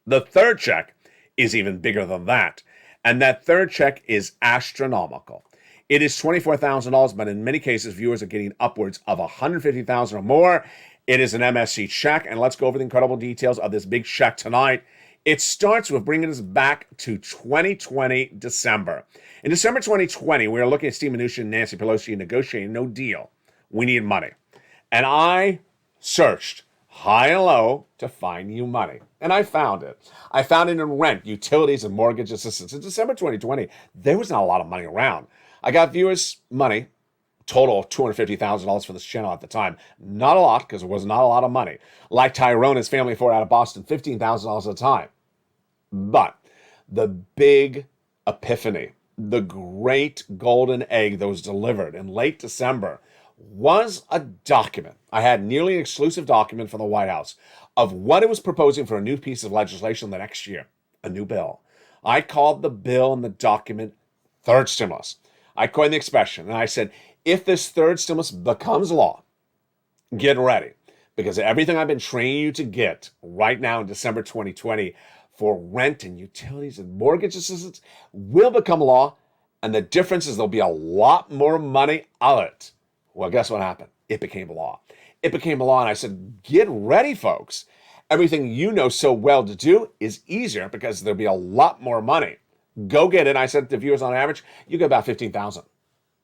The third check is even bigger than that. And that third check is astronomical. It is $24,000, but in many cases, viewers are getting upwards of $150,000 or more. It is an MSC check. And let's go over the incredible details of this big check tonight. It starts with bringing us back to 2020 December. In December 2020, we were looking at Steve Mnuchin and Nancy Pelosi negotiating no deal. We need money. And I searched high and low to find you money. And I found it. I found it in rent, utilities, and mortgage assistance. In December 2020, there was not a lot of money around. I got viewers' money, total of $250,000 for this channel at the time. Not a lot, because it was not a lot of money. Like Tyrone and his family for out of Boston, $15,000 at a time. But the big epiphany, the great golden egg that was delivered in late December was a document. I had nearly an exclusive document from the White House of what it was proposing for a new piece of legislation the next year, a new bill. I called the bill and the document third stimulus. I coined the expression, and I said, if this third stimulus becomes law, get ready. Because everything I've been training you to get right now in December 2020 for rent and utilities and mortgage assistance will become law, and the difference is there'll be a lot more money of it. Well, guess what happened? It became law. It became law, and I said, get ready, folks. Everything you know so well to do is easier because there'll be a lot more money. Go get it. I said to viewers, on average, you get about $15,000.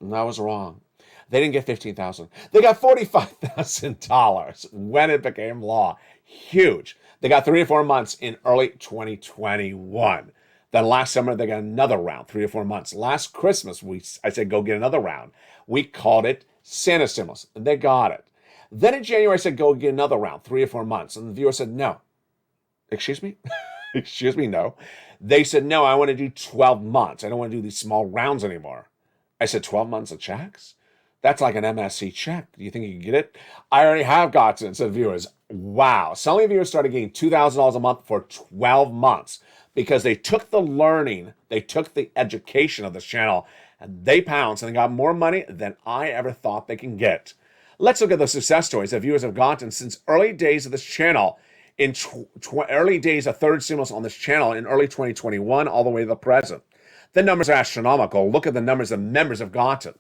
And I was wrong. They didn't get $15,000. They got $45,000 when it became law. Huge. They got 3 or 4 months in early 2021. Then last summer, they got another round, 3 or 4 months. Last Christmas, I said, go get another round. We called it Santa stimulus, and they got it. Then in January, I said, go get another round, 3 or 4 months. And the viewer said, no. Excuse me? Excuse me, no. They said, no, I want to do 12 months. I don't want to do these small rounds anymore. I said, 12 months of checks? That's like an MSC check. Do you think you can get it? I already have gotten it, said viewers. Wow. Some of the viewers started getting $2,000 a month for 12 months because they took the learning, they took the education of this channel, and they pounced and they got more money than I ever thought they can get. Let's look at the success stories that viewers have gotten since early days of this channel, in early days of third stimulus on this channel in early 2021 all the way to the present. The numbers are astronomical. Look at the numbers that members have gotten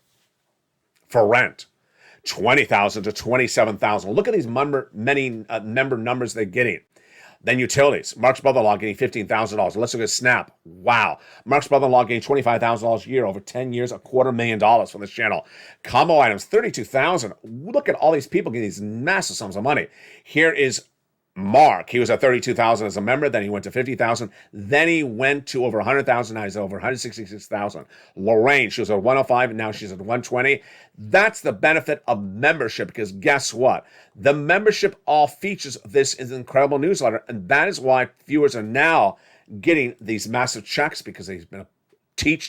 for rent. 20,000 to 27,000. Look at these member numbers they're getting. Then utilities. Mark's brother-in-law getting $15,000. Let's look at SNAP. Wow. Mark's brother-in-law getting $25,000 a year over 10 years, $250,000 from this channel. Combo items, $32,000. Look at all these people getting these massive sums of money. Here is Mark. He was at $32,000 as a member. Then he went to $50,000. Then he went to over $100,000. Now he's over $166,000. Lorraine, she was at $105,000 and now she's at $120,000. That's the benefit of membership, because guess what? The membership all features this is an incredible newsletter, and that is why viewers are now getting these massive checks, because they've been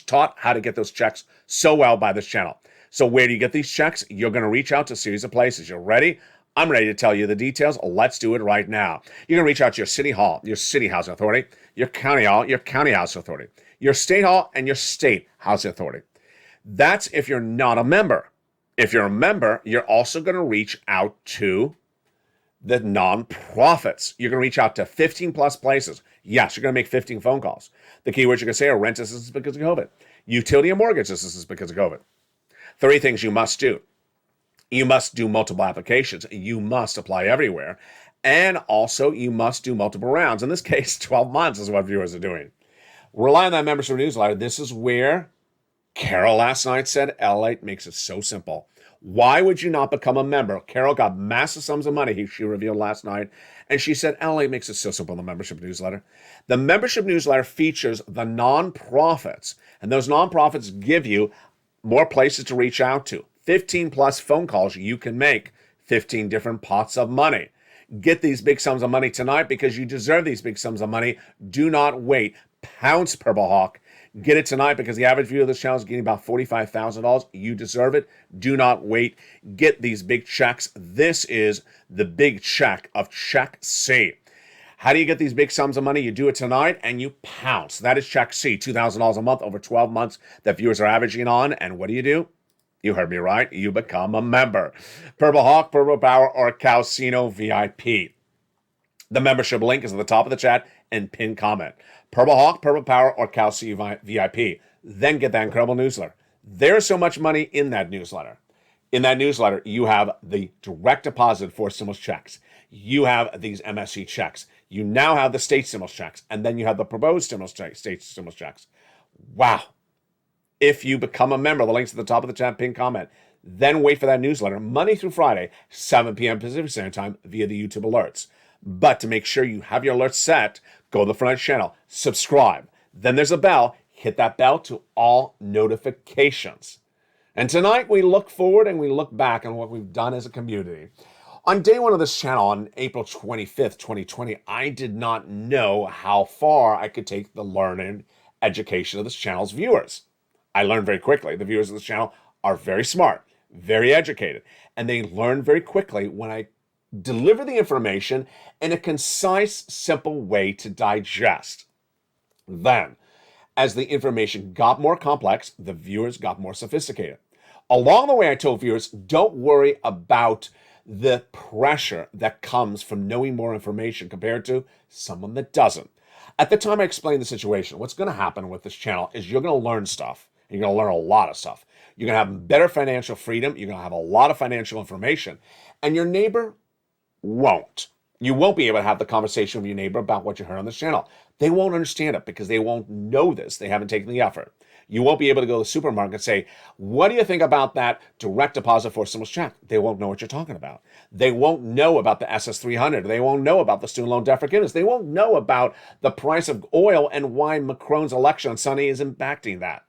taught how to get those checks so well by this channel. So where do you get these checks? You're going to reach out to a series of places. You're ready? I'm ready to tell you the details. Let's do it right now. You're going to reach out to your city hall, your city housing authority, your county hall, your county housing authority, your state hall, and your state housing authority. That's if you're not a member. If you're a member, you're also going to reach out to the nonprofits. You're going to reach out to 15 plus places. Yes, you're going to make 15 phone calls. The keywords you're going to say are rent assistance because of COVID, utility and mortgage assistance because of COVID. 3 things you must do. You must do multiple applications. You must apply everywhere. And also, you must do multiple rounds. In this case, 12 months is what viewers are doing. Rely on that membership newsletter. This is where Carol last night said, Lalate makes it so simple. Why would you not become a member? Carol got massive sums of money, she revealed last night. And she said, Lalate makes it so simple, the membership newsletter. The membership newsletter features the nonprofits. And those nonprofits give you more places to reach out to. 15 plus phone calls you can make, 15 different pots of money. Get these big sums of money tonight because you deserve these big sums of money. Do not wait. Pounce, Purple Hawk. Get it tonight because the average viewer of this channel is getting about $45,000. You deserve it. Do not wait. Get these big checks. This is the big check of Check C. How do you get these big sums of money? You do it tonight and you pounce. That is Check C, $2,000 a month over 12 months that viewers are averaging on. And what do? You heard me right. You become a member. Purple Hawk, Purple Power, or Calcino VIP. The membership link is at the top of the chat and pinned comment. Purple Hawk, Purple Power, or Calcino VIP. Then get that incredible newsletter. There's so much money in that newsletter. In that newsletter, you have the direct deposit for stimulus checks. You have these MSC checks. You now have the state stimulus checks. And then you have the proposed state stimulus checks. Wow. If you become a member, the link's at the top of the chat, pinned comment. Then wait for that newsletter Monday through Friday, 7 p.m. Pacific Standard Time via the YouTube alerts. But to make sure you have your alerts set, go to the front channel, subscribe. Then there's a bell. Hit that bell to all notifications. And tonight we look forward and we look back on what we've done as a community. On day 1 of this channel, on April 25th, 2020, I did not know how far I could take the learning education of this channel's viewers. I learned very quickly. The viewers of this channel are very smart, very educated, and they learn very quickly when I deliver the information in a concise, simple way to digest. Then, as the information got more complex, the viewers got more sophisticated. Along the way, I told viewers, don't worry about the pressure that comes from knowing more information compared to someone that doesn't. At the time I explained the situation, what's going to happen with this channel is you're going to learn stuff. You're going to learn a lot of stuff. You're going to have better financial freedom. You're going to have a lot of financial information. And your neighbor won't. You won't be able to have the conversation with your neighbor about what you heard on this channel. They won't understand it because they won't know this. They haven't taken the effort. You won't be able to go to the supermarket and say, what do you think about that direct deposit for a stimulus check? They won't know what you're talking about. They won't know about the SS300. They won't know about the student loan debt forgiveness. They won't know about the price of oil and why Macron's election on Sunday is impacting that.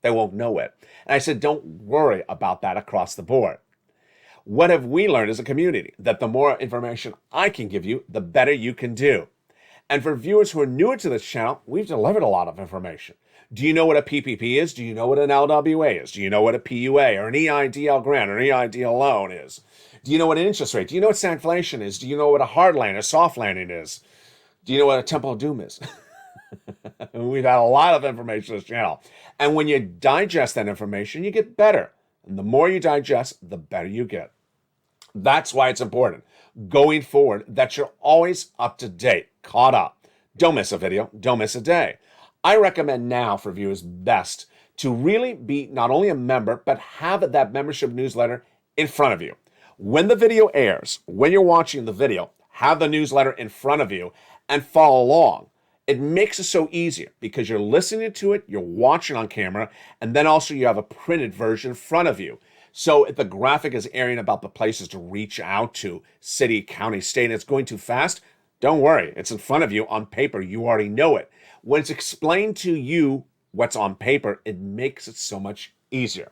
They won't know it. And I said, don't worry about that across the board. What have we learned as a community? That the more information I can give you, the better you can do. And for viewers who are newer to this channel, we've delivered a lot of information. Do you know what a PPP is? Do you know what an LWA is? Do you know what a PUA or an EIDL grant or an EIDL loan is? Do you know what an interest rate? Do you know what stagflation is? Do you know what a hard landing or soft landing is? Do you know what a temple of doom is? We've had a lot of information on this channel. And when you digest that information, you get better. And the more you digest, the better you get. That's why it's important going forward that you're always up to date, caught up. Don't miss a video. Don't miss a day. I recommend now for viewers best to really be not only a member, but have that membership newsletter in front of you. When the video airs, when you're watching the video, have the newsletter in front of you and follow along. It makes it so easier because you're listening to it, you're watching on camera, and then also you have a printed version in front of you. So if the graphic is airing about the places to reach out to, city, county, state, and it's going too fast, don't worry. It's in front of you on paper. You already know it. When it's explained to you what's on paper, it makes it so much easier.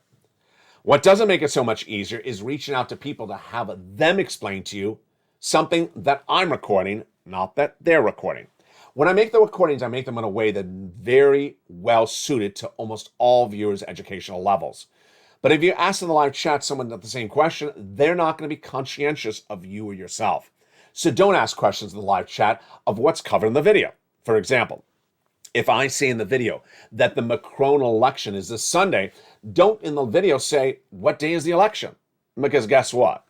What doesn't make it so much easier is reaching out to people to have them explain to you something that I'm recording, not that they're recording. When I make the recordings, I make them in a way that's very well suited to almost all viewers' educational levels. But if you ask in the live chat someone the same question, they're not going to be conscientious of you or yourself. So don't ask questions in the live chat of what's covered in the video. For example, if I say in the video that the Macron election is this Sunday, don't in the video say, what day is the election? Because guess what?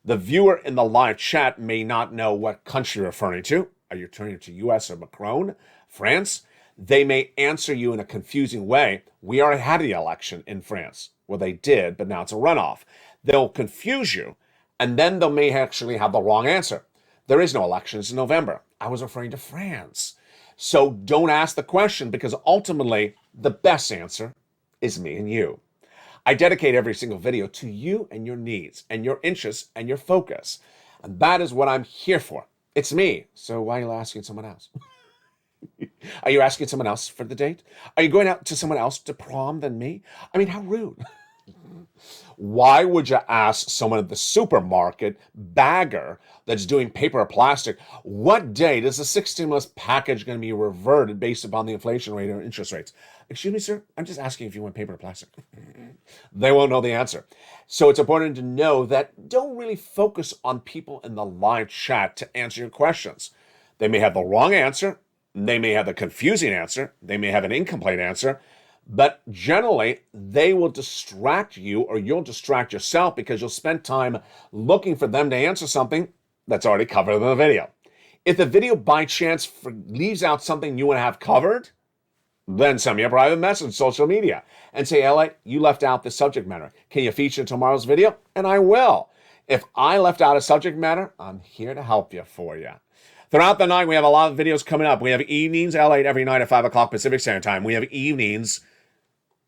The viewer in the live chat may not know what country you're referring to. Are you referring to US or Macron? France? They may answer you in a confusing way. We already had the election in France. Well, they did, but now it's a runoff. They'll confuse you, and then they may actually have the wrong answer. There is no elections in November. I was referring to France. So don't ask the question because ultimately the best answer is me and you. I dedicate every single video to you and your needs and your interests and your focus. And that is what I'm here for. It's me. So why are you asking someone else? Are you asking someone else for the date? Are you going out to someone else to prom than me? I mean, how rude. Why would you ask someone at the supermarket bagger that's doing paper or plastic, what date is the sixth stimulus package going to be reverted based upon the inflation rate or interest rates? Excuse me, sir, I'm just asking if you want paper or plastic. They won't know the answer. So it's important to know that don't really focus on people in the live chat to answer your questions. They may have the wrong answer. They may have the confusing answer. They may have an incomplete answer. But generally, they will distract you or you'll distract yourself because you'll spend time looking for them to answer something that's already covered in the video. If the video by chance leaves out something you want to have covered, then send me a private message on social media and say, Lalate, you left out this subject matter. Can you feature in tomorrow's video? And I will. If I left out a subject matter, I'm here to help you for you. Throughout the night, we have a lot of videos coming up. We have evenings, Lalate, every night at 5 o'clock Pacific Standard Time. We have evenings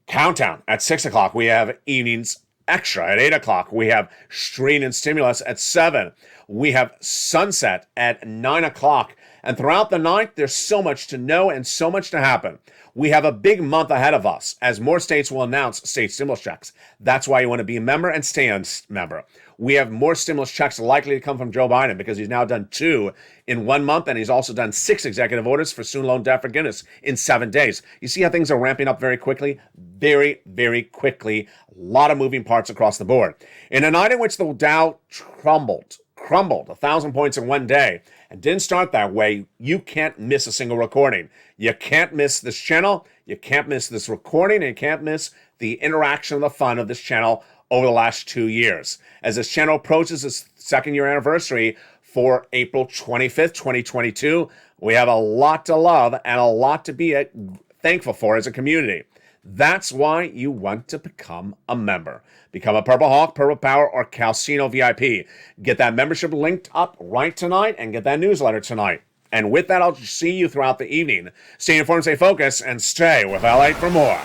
Countdown at 6 o'clock. We have evenings extra at 8 o'clock. We have Strain and Stimulus at 7. We have Sunset at 9 o'clock. And throughout the night, there's so much to know and so much to happen. We have a big month ahead of us as more states will announce state stimulus checks. That's why you want to be a member and stay a member. We have more stimulus checks likely to come from Joe Biden because he's now done 2 in 1 month, and he's also done 6 executive orders for student loan debt forgiveness in 7 days. You see how things are ramping up very quickly? Very, very quickly. A lot of moving parts across the board. In a night in which the Dow crumbled 1,000 points in 1 day, and didn't start that way, you can't miss a single recording. You can't miss this channel, you can't miss this recording, and you can't miss the interaction and the fun of this channel over the last 2 years. As this channel approaches its 2nd year anniversary for April 25th, 2022, We have a lot to love and a lot to be thankful for as a community. That's why you want to become a member. Become a Purple Hawk, Purple Power, or Calcino VIP. Get that membership linked up right tonight and get that newsletter tonight. And with that, I'll see you throughout the evening. Stay informed, stay focused, and stay with Lalate for more.